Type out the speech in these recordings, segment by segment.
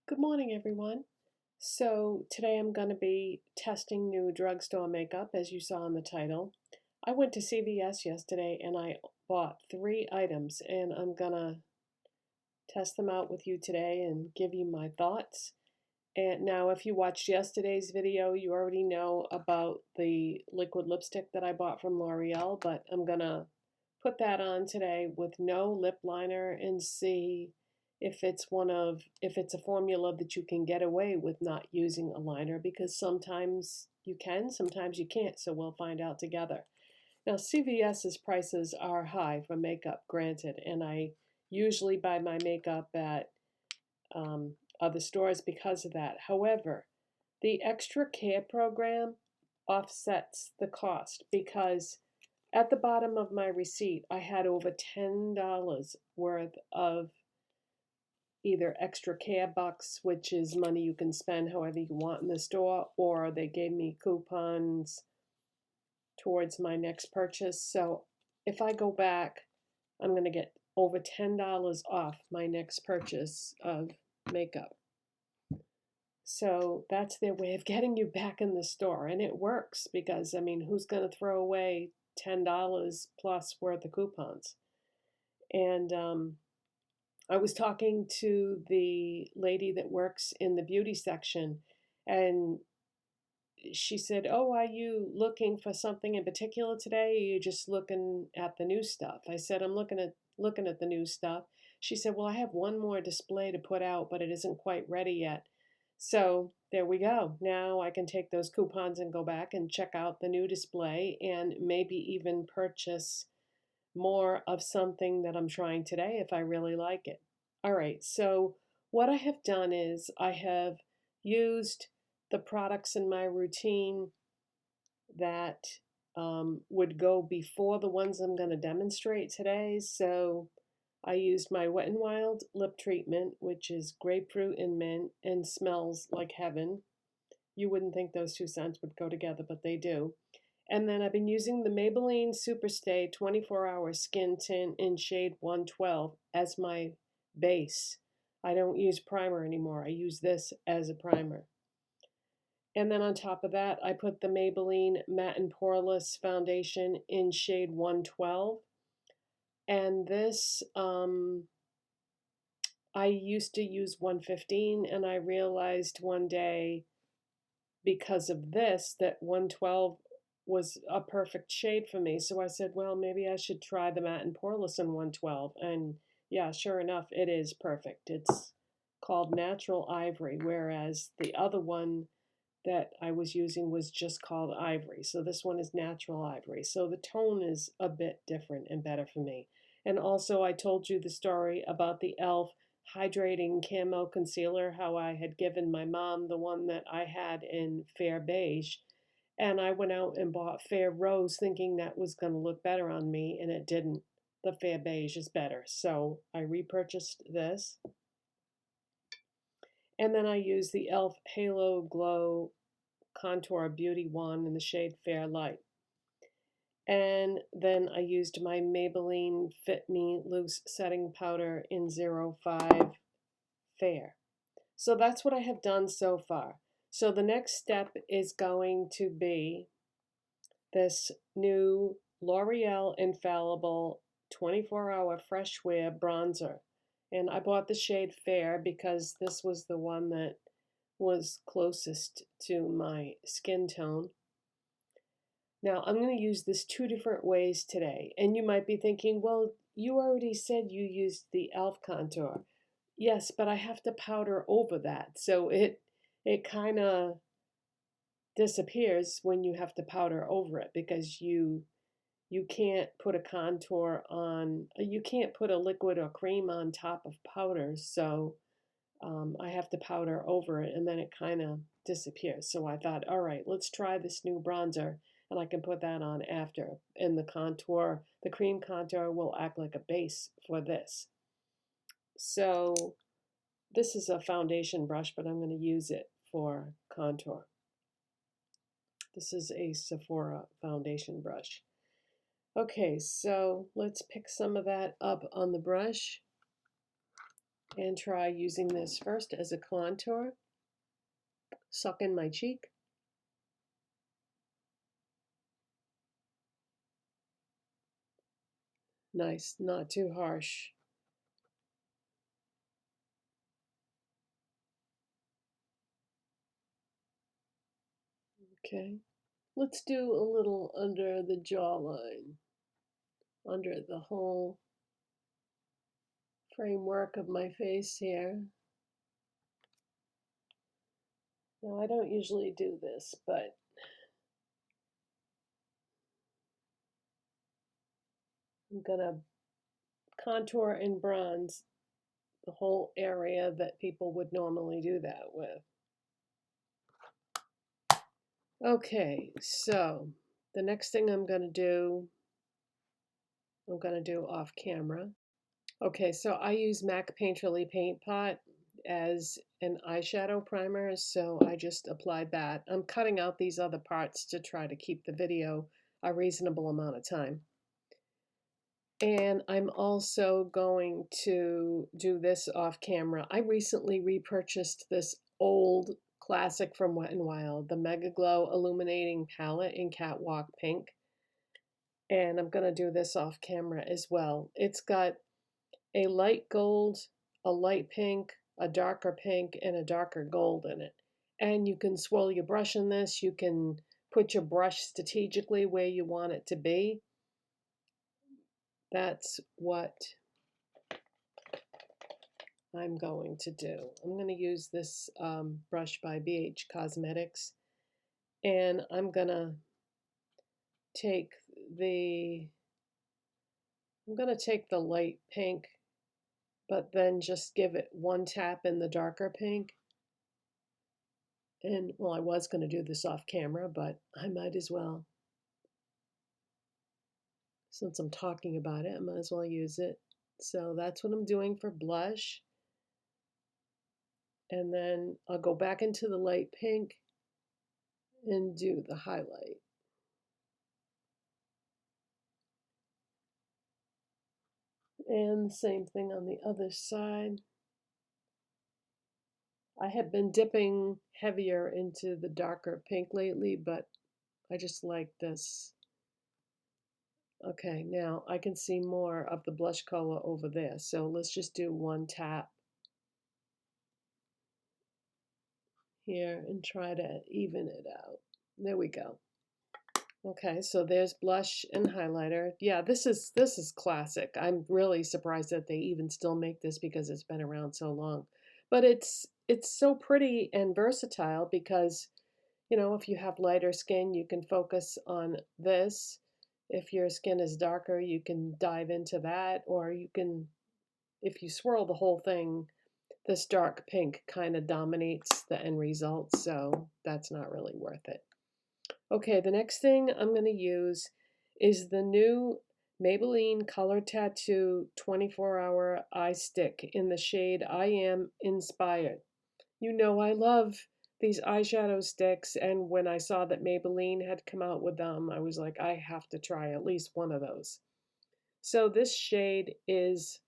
Good morning, everyone. So today I'm going to be testing new drugstore makeup, as you saw in the title. I went to CVS yesterday and I bought 3 items, and I'm going to test them out with you today and give you my thoughts. And now, if you watched yesterday's video, you already know about the liquid lipstick that I bought from L'Oreal, but I'm going to put that on today with no lip liner and see if it's a formula that you can get away with not using a liner, because sometimes you can, sometimes you can't, so we'll find out together. Now, CVS's prices are high for makeup, granted, and I usually buy my makeup at other stores because of that. However, the extra care program offsets the cost, because at the bottom of my receipt I had over $10 worth of either extra care bucks, which is money you can spend however you want in the store, or they gave me coupons towards my next purchase. So if I go back, I'm going to get over $10 off my next purchase of makeup. So that's their way of getting you back in the store, and it works because, I mean, who's going to throw away $10 plus worth of coupons? And I was talking to the lady that works in the beauty section, and she said, "Oh, are you looking for something in particular today? Or are you just looking at the new stuff?" I said, "I'm looking at the new stuff." She said, "Well, I have one more display to put out, but it isn't quite ready yet." So there we go. Now I can take those coupons and go back and check out the new display and maybe even purchase more of something that I'm trying today if I really like it. All right, so what I have done is I have used the products in my routine that would go before the ones I'm going to demonstrate today. So I used my Wet n Wild lip treatment, which is grapefruit and mint and smells like heaven. You wouldn't think those two scents would go together, but they do. And then I've been using the Maybelline Superstay 24-Hour Skin Tint in shade 112 as my base. I don't use primer anymore. I use this as a primer. And then on top of that, I put the Maybelline Matte and Poreless Foundation in shade 112. And this, I used to use 115, and I realized one day, because of this, that 112 was a perfect shade for me. So I said, well, maybe I should try the Matte and Poreless in 112. And yeah, sure enough, it is perfect. It's called Natural Ivory, whereas the other one that I was using was just called Ivory. So this one is Natural Ivory. So the tone is a bit different and better for me. And also, I told you the story about the e.l.f. hydrating camo concealer, how I had given my mom the one that I had in Fair Beige. And I went out and bought Fair Rose thinking that was going to look better on me, and it didn't. The Fair Beige is better. So I repurchased this. And then I used the e.l.f. Halo Glow Contour Beauty Wand in the shade Fair Light. And then I used my Maybelline Fit Me Loose Setting Powder in 05 Fair. So that's what I have done so far. So the next step is going to be this new L'Oreal Infallible 24-Hour Fresh Wear Bronzer. And I bought the shade Fair because this was the one that was closest to my skin tone. Now, I'm going to use this 2 different ways today. And you might be thinking, well, you already said you used the e.l.f. contour. Yes, but I have to powder over that. So it kind of disappears when you have to powder over it, because you can't put a contour on, you can't put a liquid or cream on top of powder. So I have to powder over it, and then it kind of disappears. So I thought, all right, let's try this new bronzer, and I can put that on after. And the contour, the cream contour, will act like a base for this. So this is a foundation brush, but I'm going to use it for contour. This is a Sephora foundation brush. Okay, so let's pick some of that up on the brush. and try using this first as a contour. Suck in my cheek. Nice, not too harsh. Okay, let's do a little under the jawline, under the whole framework of my face here. Now, I don't usually do this, but I'm gonna contour and bronze the whole area that people would normally do that with. Okay, so the next thing I'm gonna do off camera. Okay, so I use MAC Painterly Paint Pot as an eyeshadow primer, so I just applied that. I'm cutting out these other parts to try to keep the video a reasonable amount of time. And I'm also going to do this off camera. I recently repurchased this old classic from Wet n Wild, the Mega Glow Illuminating Palette in Catwalk Pink. And I'm going to do this off camera as well. It's got a light gold, a light pink, a darker pink, and a darker gold in it. And you can swirl your brush in this. You can put your brush strategically where you want it to be. That's what I'm going to do. I'm going to use this brush by BH Cosmetics, and I'm going to take the light pink, but then just give it one tap in the darker pink. And well, I was going to do this off camera, but I might as well. Since I'm talking about it, I might as well use it. So that's what I'm doing for blush. And then I'll go back into the light pink and do the highlight. And the same thing on the other side. I have been dipping heavier into the darker pink lately, but I just like this. Okay, now I can see more of the blush color over there. So let's just do one tap here and try to even it out. There we go. Okay, so there's blush and highlighter. Yeah, this is classic. I'm really surprised that they even still make this because it's been around so long. But it's so pretty and versatile because, you know, if you have lighter skin, you can focus on this. If your skin is darker, you can dive into that, or you can, if you swirl the whole thing, this dark pink kind of dominates the end result, so that's not really worth it. Okay, the next thing I'm going to use is the new Maybelline Color Tattoo 24-Hour Eye Stick in the shade I Am Inspired. You know I love these eyeshadow sticks, and when I saw that Maybelline had come out with them, I was like, I have to try at least one of those. So this shade is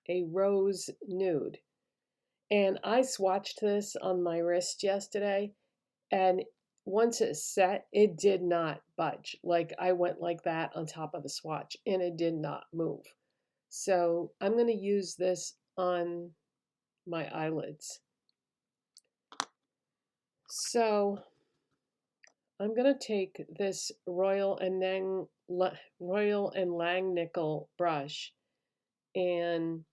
a rose nude. And I swatched this on my wrist yesterday, and once it's set, it did not budge. Like I went like that on top of the swatch and it did not move. So I'm going to use this on my eyelids. So I'm going to take this Royal and Langnickel brush, and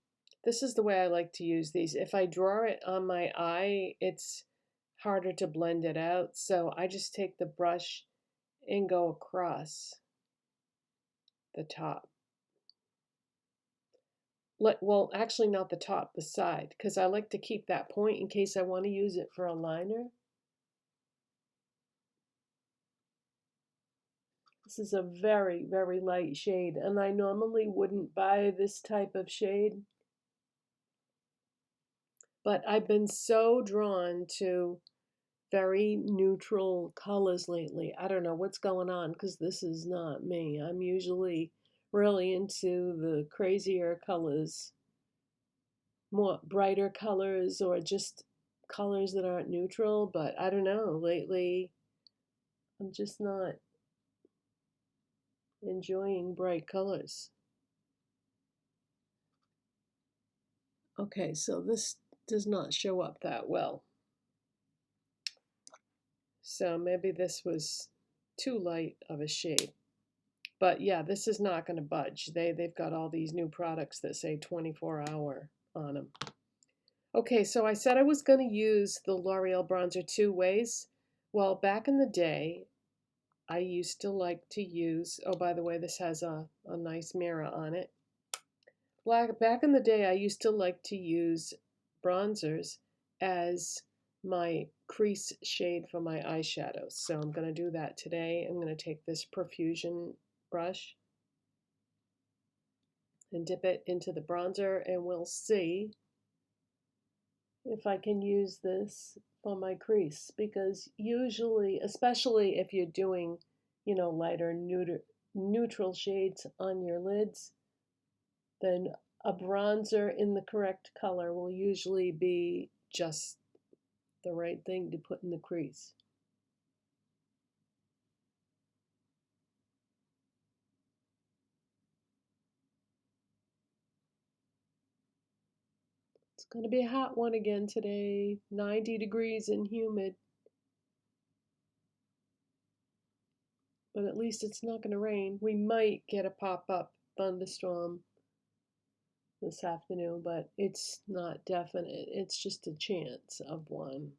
this is the way I like to use these. If I draw it on my eye, it's harder to blend it out. So I just take the brush and go across the top. Well, actually not the top, the side, because I like to keep that point in case I want to use it for a liner. This is a very, very light shade, and I normally wouldn't buy this type of shade. But I've been so drawn to very neutral colors lately. I don't know what's going on because this is not me. I'm usually really into the crazier colors. more brighter colors or just colors that aren't neutral, but I don't know. Lately, I'm just not enjoying bright colors. Okay, so this does not show up that well. So maybe this was too light of a shade. But yeah, this is not going to budge. They've got all these new products that say 24-hour on them. Okay, so I said I was going to use the L'Oreal bronzer two ways. Well, back in the day, I used to like to use, oh, by the way, this has a nice mirror on it. Back in the day, I used to like to use bronzers as my crease shade for my eyeshadows. So I'm going to do that today. I'm going to take this Profusion brush and dip it into the bronzer, and we'll see if I can use this for my crease, because usually, especially if you're doing, lighter neutral shades on your lids, then a bronzer in the correct color will usually be just the right thing to put in the crease. It's going to be a hot one again today, 90 degrees and humid. But at least it's not going to rain. We might get a pop-up thunderstorm this afternoon, but it's not definite. It's just a chance of one.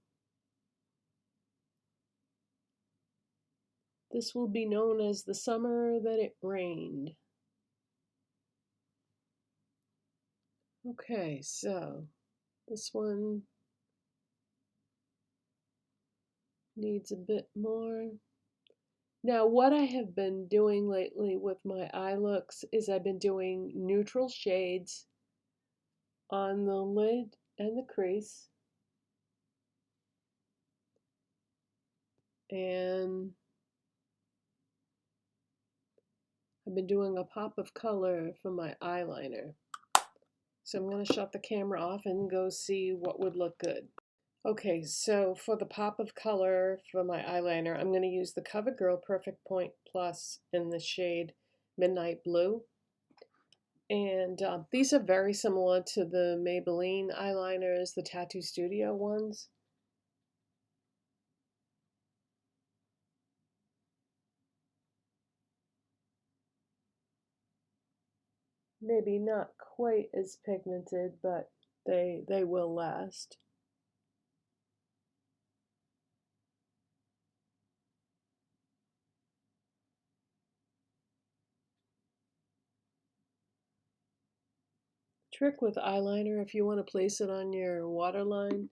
This will be known as the summer that it rained. Okay, so this one needs a bit more. Now, what I have been doing lately with my eye looks is I've been doing neutral shades on the lid and the crease. And I've been doing a pop of color for my eyeliner. So I'm going to shut the camera off and go see what would look good. Okay, so for the pop of color for my eyeliner, I'm going to use the CoverGirl Perfect Point Plus in the shade Midnight Blue. And these are very similar to the Maybelline eyeliners, the Tattoo Studio ones. Maybe not quite as pigmented, but they will last. Trick with eyeliner, if you want to place it on your waterline,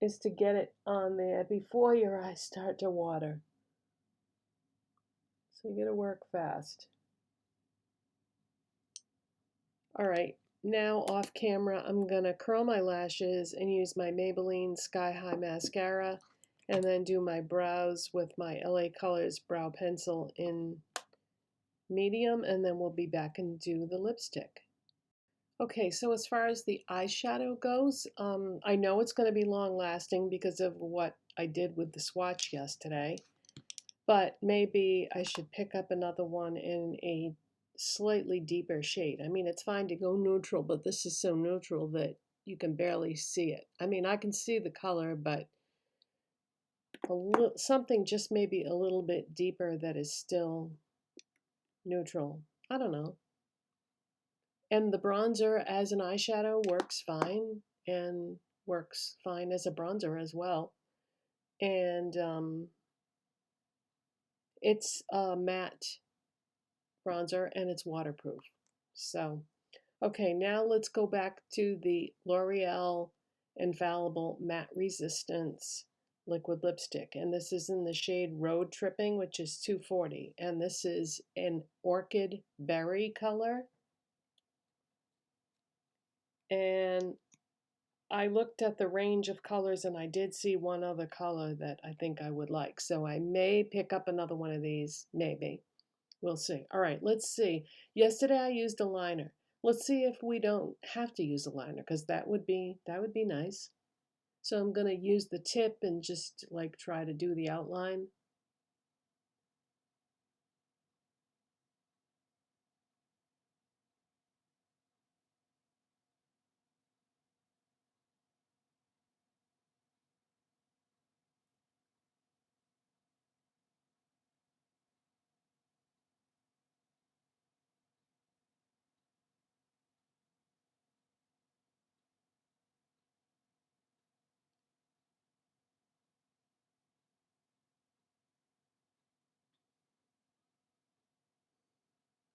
is to get it on there before your eyes start to water. So you gotta work fast. All right, now off camera, I'm gonna curl my lashes and use my Maybelline Sky High Mascara, and then do my brows with my LA Colors brow pencil in medium, and then we'll be back and do the lipstick. Okay, so as far as the eyeshadow goes, I know it's going to be long lasting because of what I did with the swatch yesterday, but maybe I should pick up another one in a slightly deeper shade. I mean, it's fine to go neutral, but this is so neutral that you can barely see it. I mean, I can see the color, but something just maybe a little bit deeper that is still neutral. I don't know. And the bronzer as an eyeshadow works fine, and works fine as a bronzer as well. And it's a matte bronzer and it's waterproof. So, okay, now let's go back to the L'Oreal Infallible Matte Resistance liquid lipstick. And this is in the shade Road Tripping, which is 240. And this is an orchid berry color. And I looked at the range of colors and I did see one other color that I think I would like. So I may pick up another one of these, maybe. We'll see. All right, let's see. Yesterday I used a liner. Let's see if we don't have to use a liner, because that would be nice. So I'm gonna use the tip and just like try to do the outline.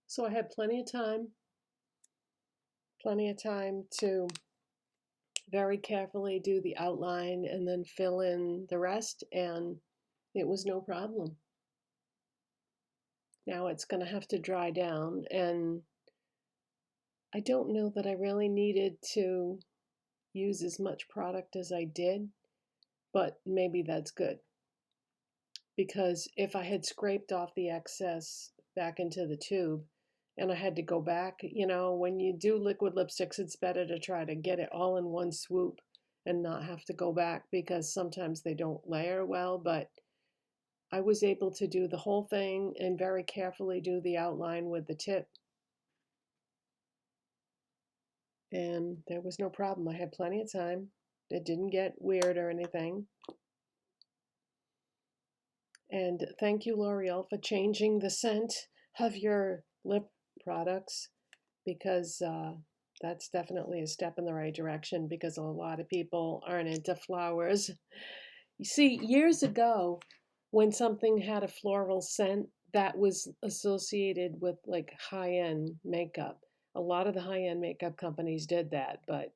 So I had plenty of time to very carefully do the outline and then fill in the rest, and it was no problem. Now it's going to have to dry down, and I don't know that I really needed to use as much product as I did, but maybe that's good, because if I had scraped off the excess back into the tube and I had to go back, when you do liquid lipsticks, it's better to try to get it all in one swoop and not have to go back, because sometimes they don't layer well. But I was able to do the whole thing and very carefully do the outline with the tip, and there was no problem. I had plenty of time. It didn't get weird or anything. And thank you, L'Oreal, for changing the scent of your lip products, because that's definitely a step in the right direction, because a lot of people aren't into flowers. You see, years ago, when something had a floral scent, that was associated with like high-end makeup. A lot of the high-end makeup companies did that, but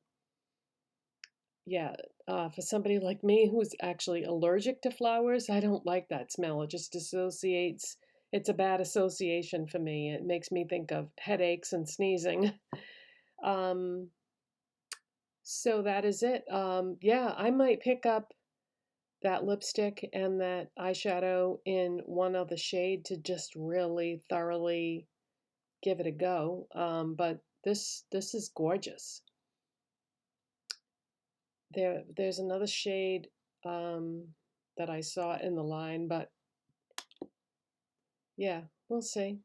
yeah, for somebody like me who's actually allergic to flowers, I don't like that smell. It just associates, it's a bad association for me. It makes me think of headaches and sneezing. Um, so that is it. Yeah, I might pick up that lipstick and that eyeshadow in one other shade to just really thoroughly give it a go. But this is gorgeous. There's another shade that I saw in the line, but yeah, we'll see.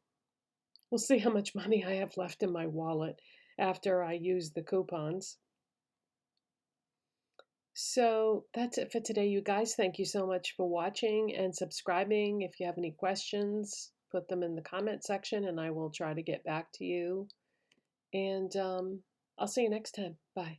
We'll see how much money I have left in my wallet after I use the coupons. So that's it for today, you guys. Thank you so much for watching and subscribing. If you have any questions, put them in the comment section and I will try to get back to you. And I'll see you next time. Bye.